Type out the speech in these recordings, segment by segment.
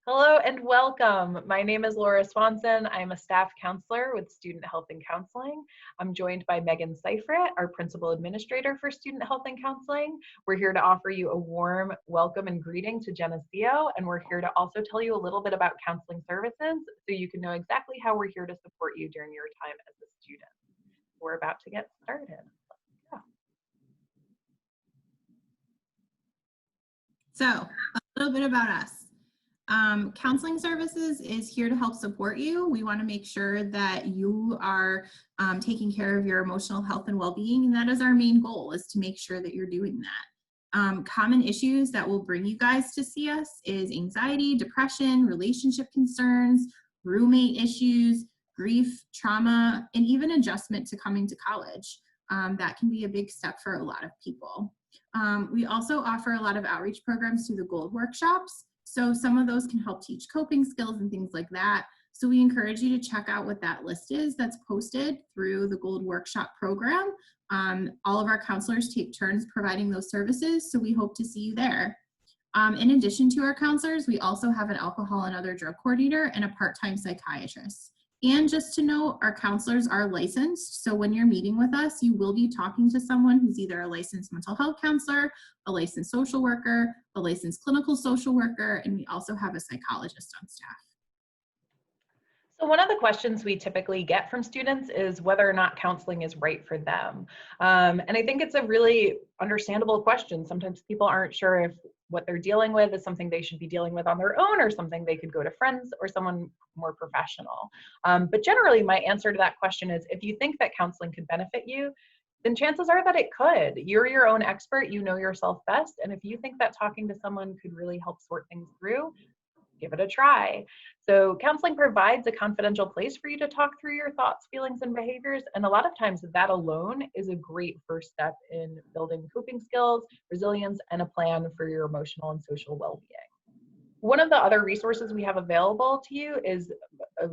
Hello and welcome. My name is Laura Swanson. I'm a staff counselor with Student Health and Counseling. I'm joined by Megan Seifert, our principal administrator for Student Health and Counseling. We're here to offer you a warm welcome and greeting to Geneseo, and we're here to also tell you a little bit about counseling services so you can know exactly how we're here to support you during your time as a student. We're about to get started. So a little bit about us. Counseling Services is here to help support you. We want to make sure that you are taking care of your emotional health and well-being, and that is our main goal, is to make sure that you're doing that. Common issues that will bring you guys to see us is anxiety, depression, relationship concerns, roommate issues, grief, trauma, and even adjustment to coming to college. That can be a big step for a lot of people. We also offer a lot of outreach programs through the Gold workshops. So some of those can help teach coping skills and things like that. So we encourage you to check out what that list is that's posted through the Gold Workshop program. All of our counselors take turns providing those services, so we hope to see you there. In addition to our counselors, we also have an alcohol and other drug coordinator and a part-time psychiatrist. And just to note, our counselors are licensed, so when you're meeting with us, you will be talking to someone who's either a licensed mental health counselor, a licensed social worker, a licensed clinical social worker, and we also have a psychologist on staff. So one of the questions we typically get from students is whether or not counseling is right for them. And I think it's a really understandable question. Sometimes people aren't sure if what they're dealing with is something they should be dealing with on their own or something they could go to friends or someone more professional. But generally, my answer to that question is if you think that counseling could benefit you, then chances are that it could. You're your own expert, you know yourself best. And if you think that talking to someone could really help sort things through, give it a try. So counseling provides a confidential place for you to talk through your thoughts, feelings, and behaviors. And a lot of times that alone is a great first step in building coping skills, resilience, and a plan for your emotional and social well-being. One of the other resources we have available to you is a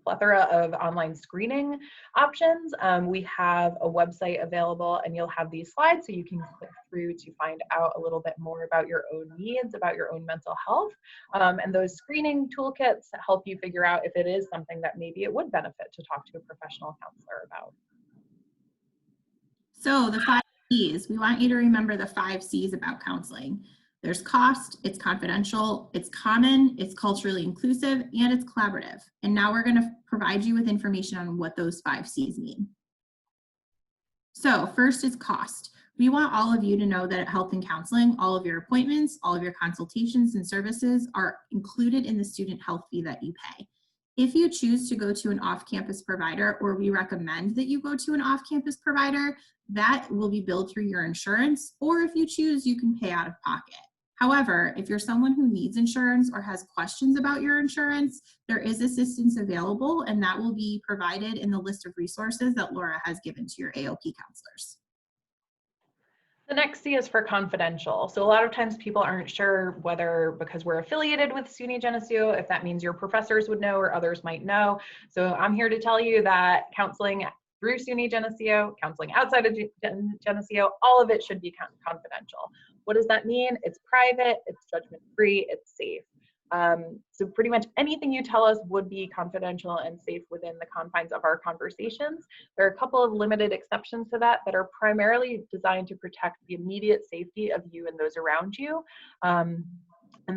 plethora of online screening options. We have a website available, and you'll have these slides so you can click through to find out a little bit more about your own needs, about your own mental health. And those screening toolkits help you figure out if it is something that maybe it would benefit to talk to a professional counselor about. So the 5 C's, we want you to remember the 5 C's about counseling. There's cost, it's confidential, it's common, it's culturally inclusive, and it's collaborative. And now we're going to provide you with information on what those 5 C's mean. So first is cost. We want all of you to know that at Health and Counseling, all of your appointments, all of your consultations and services are included in the student health fee that you pay. If you choose to go to an off-campus provider, or we recommend that you go to an off-campus provider, that will be billed through your insurance, or if you choose, you can pay out of pocket. However, if you're someone who needs insurance or has questions about your insurance, there is assistance available, and that will be provided in the list of resources that Laura has given to your AOP counselors. The next C is for confidential. So a lot of times people aren't sure whether, because we're affiliated with SUNY Geneseo, if that means your professors would know or others might know. So I'm here to tell you that counseling through SUNY Geneseo, counseling outside of Geneseo, all of it should be confidential. What does that mean? It's private, it's judgment-free, it's safe. So pretty much anything you tell us would be confidential and safe within the confines of our conversations. There are a couple of limited exceptions to that are primarily designed to protect the immediate safety of you and those around you. And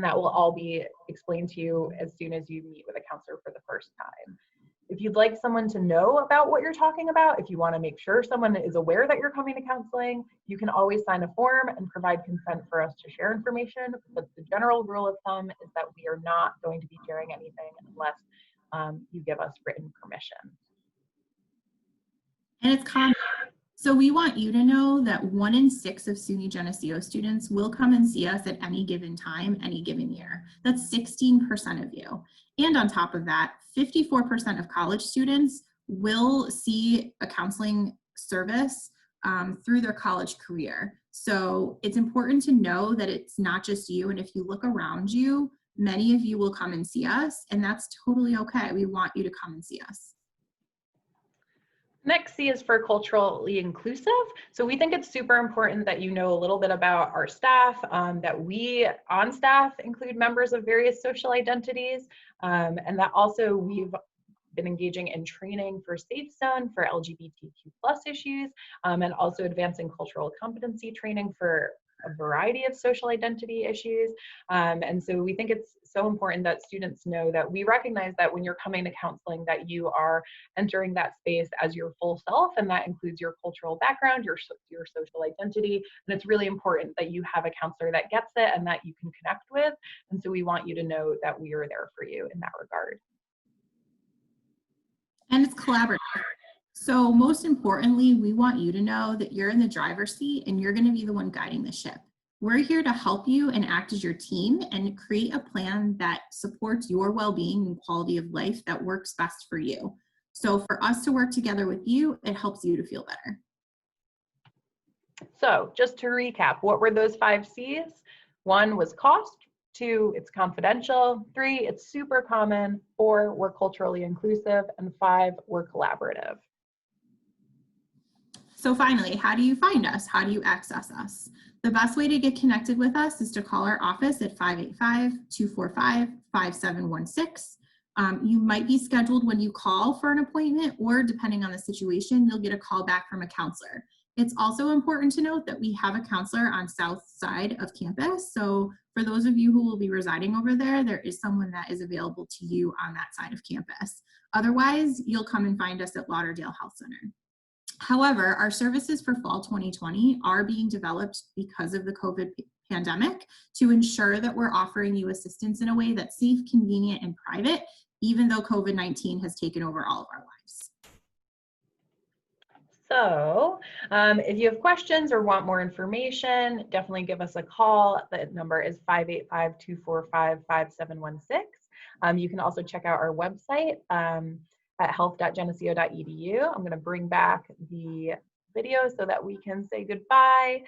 that will all be explained to you as soon as you meet with a counselor for the first time. If you'd like someone to know about what you're talking about, if you want to make sure someone is aware that you're coming to counseling, you can always sign a form and provide consent for us to share information. But the general rule of thumb is that we are not going to be sharing anything unless you give us written permission. And it's common. So we want you to know that 1 in 6 of SUNY Geneseo students will come and see us at any given time, any given year. That's 16% of you. And on top of that, 54% of college students will see a counseling service through their college career. So it's important to know that it's not just you. And if you look around you, many of you will come and see us, and that's totally okay. We want you to come and see us. Next C is for culturally inclusive. So we think it's super important that you know a little bit about our staff, that we on staff include members of various social identities, and that also we've been engaging in training for Safe Zone for LGBTQ plus issues, and also advancing cultural competency training for a variety of social identity issues. And so we think it's so important that students know that we recognize that when you're coming to counseling that you are entering that space as your full self, and that includes your cultural background, your social identity, and it's really important that you have a counselor that gets it and that you can connect with. And so we want you to know that we are there for you in that regard. And it's collaborative. So most importantly, we want you to know that you're in the driver's seat and you're going to be the one guiding the ship. We're here to help you and act as your team and create a plan that supports your well-being and quality of life that works best for you. So for us to work together with you, it helps you to feel better. So just to recap, what were those 5 C's? 1 was cost. 2, it's confidential. 3, it's super common. 4, we're culturally inclusive. And 5, we're collaborative. So finally, how do you find us? How do you access us? The best way to get connected with us is to call our office at 585-245-5716. You might be scheduled when you call for an appointment, or depending on the situation, you'll get a call back from a counselor. It's also important to note that we have a counselor on south side of campus. So for those of you who will be residing over there, there is someone that is available to you on that side of campus. Otherwise, you'll come and find us at Lauderdale Health Center. However, our services for fall 2020 are being developed because of the COVID pandemic to ensure that we're offering you assistance in a way that's safe, convenient, and private, even though COVID-19 has taken over all of our lives. So if you have questions or want more information, definitely give us a call. The number is 585-245-5716. You can also check out our website at health.geneseo.edu. I'm going to bring back the video so that we can say goodbye.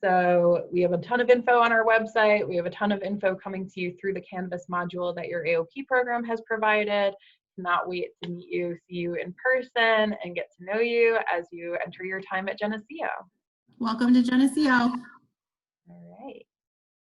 So we have a ton of info on our website. We have a ton of info coming to you through the Canvas module that your AOP program has provided. Cannot wait to meet you, see you in person, and get to know you as you enter your time at Geneseo. Welcome to Geneseo. All right.